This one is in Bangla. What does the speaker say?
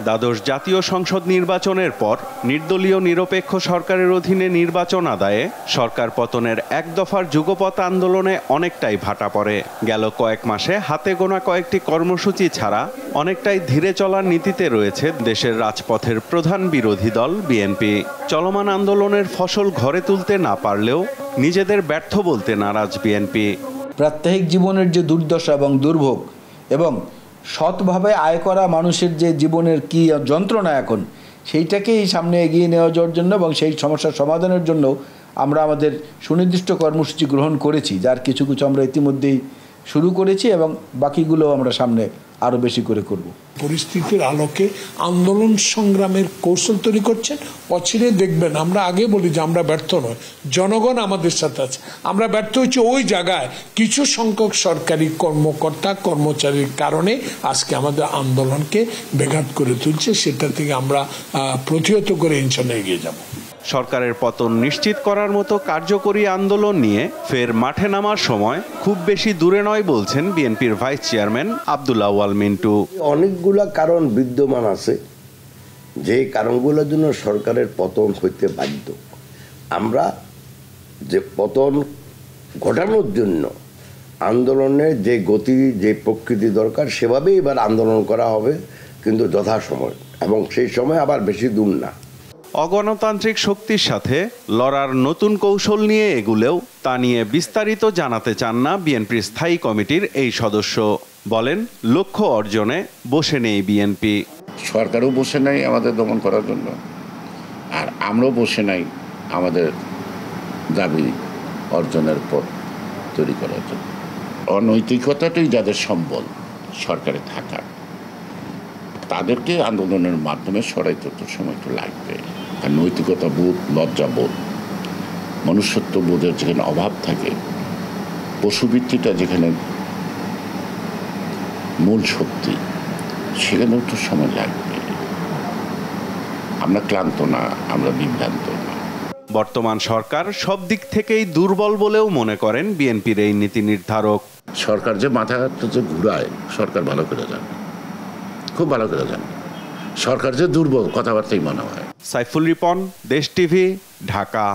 দ্বাদশ জাতীয় সংসদ নির্বাচনের পর নির্দলীয় নিরপেক্ষ সরকারের অধীনে নির্বাচন আদায়ে সরকার পতনের এক দফার যুগপৎ আন্দোলনে অনেকটাই ভাটা পড়ে। গেল কয়েক মাসে হাতে গোনা কয়েকটি কর্মসূচি ছাড়া অনেকটাই ধীরে চলার নীতিতে রয়েছে দেশের রাজপথের প্রধান বিরোধী দল বিএনপি। চলমান আন্দোলনের ফসল ঘরে তুলতে না পারলেও নিজেদের ব্যর্থ বলতে নারাজ বিএনপি। প্রাত্যহিক জীবনের যে দুর্দশা এবং দুর্ভোগ এবং সৎভাবে আয় করা মানুষের যে জীবনের কি যন্ত্রণা এখন, সেইটাকেই সামনে এগিয়ে নেওয়া যাওয়ার জন্য এবং সেই সমস্যার সমাধানের জন্য আমরা আমাদের সুনির্দিষ্ট কর্মসূচি গ্রহণ করেছি, যার কিছু কিছু আমরা ইতিমধ্যেই শুরু করেছি এবং বাকিগুলো আমরা সামনে আরও বেশি করে করব। পরিস্থিতির আলোকে আন্দোলন সংগ্রামের কৌশল তৈরি করছেন। অচিরে দেখবেন, আমরা আগে বলি যে আমরা ব্যর্থ নয়, জনগণ আমাদের সাথে আছে। আমরা ব্যর্থ হচ্ছি ওই জায়গায় কিছু সংখ্যক সরকারি কর্মকর্তা কর্মচারীর কারণে আজকে আমাদের আন্দোলনকে ব্যাঘাত করে তুলছে। সেটা থেকে আমরা প্রতিহত করে ইনশাল্লাহ এগিয়ে যাব। সরকারের পতন নিশ্চিত করার মতো কার্যকরী আন্দোলন নিয়ে ফের মাঠে নামার সময় খুব বেশি দূরে নয় বলছেন বিএনপির ভাইস চেয়ারম্যান আব্দুল আউয়াল মিন্টু। অনেকগুলা কারণ বিদ্যমান আছে, যে কারণগুলোর জন্য সরকারের পতন হইতে বাধ্য। আমরা যে পতন ঘটানোর জন্য আন্দোলনের যে গতি যে প্রকৃতি দরকার সেভাবেই এবার আন্দোলন করা হবে, কিন্তু যথাসময় এবং সেই সময় আবার বেশি দূর না। অগণতান্ত্রিক শক্তির সাথে লড়ার নতুন কৌশল নিয়ে এগুলেও তা নিয়ে বিস্তারিত জানাতে চান না বিএনপির স্থায়ী কমিটির এই সদস্য। বলেন, লক্ষ্য অর্জনে বসে নেই বিএনপি। সরকারও বসে নাই আমাদের দমন করার জন্য, আর আমরাও বসে নাই আমাদের দাবি অর্জনের পথ তৈরি করার জন্য। অনৈতিকতাটাই যাদের সম্বল সরকারে থাকা, তাদেরকে আন্দোলনের মাধ্যমে সরাইতে তো সময় তো লাগবে। আর নৈতিকতা বোধ, লজ্জাবোধ, মনুষ্যত্ব বোধের যেখানে অভাব থাকে, পশুবৃত্তিটা যেখানে মূল শক্তি, সেখানেও তো সময় লাগবে। আমরা ক্লান্ত না, আমরা বিভ্রান্ত না। বর্তমান সরকার সব দিক থেকেই দুর্বল বলেও মনে করেন বিএনপির এই নীতি নির্ধারক। সরকার যে মাথাটা যে ঘুরায়, সরকার ভালো করে জানে, খুব ভালো করে জানে। সরকার যে দুর্বল কথাবার্তাই মনে হয়। সাইফুল রিপন, দেশ টিভি, ঢাকা।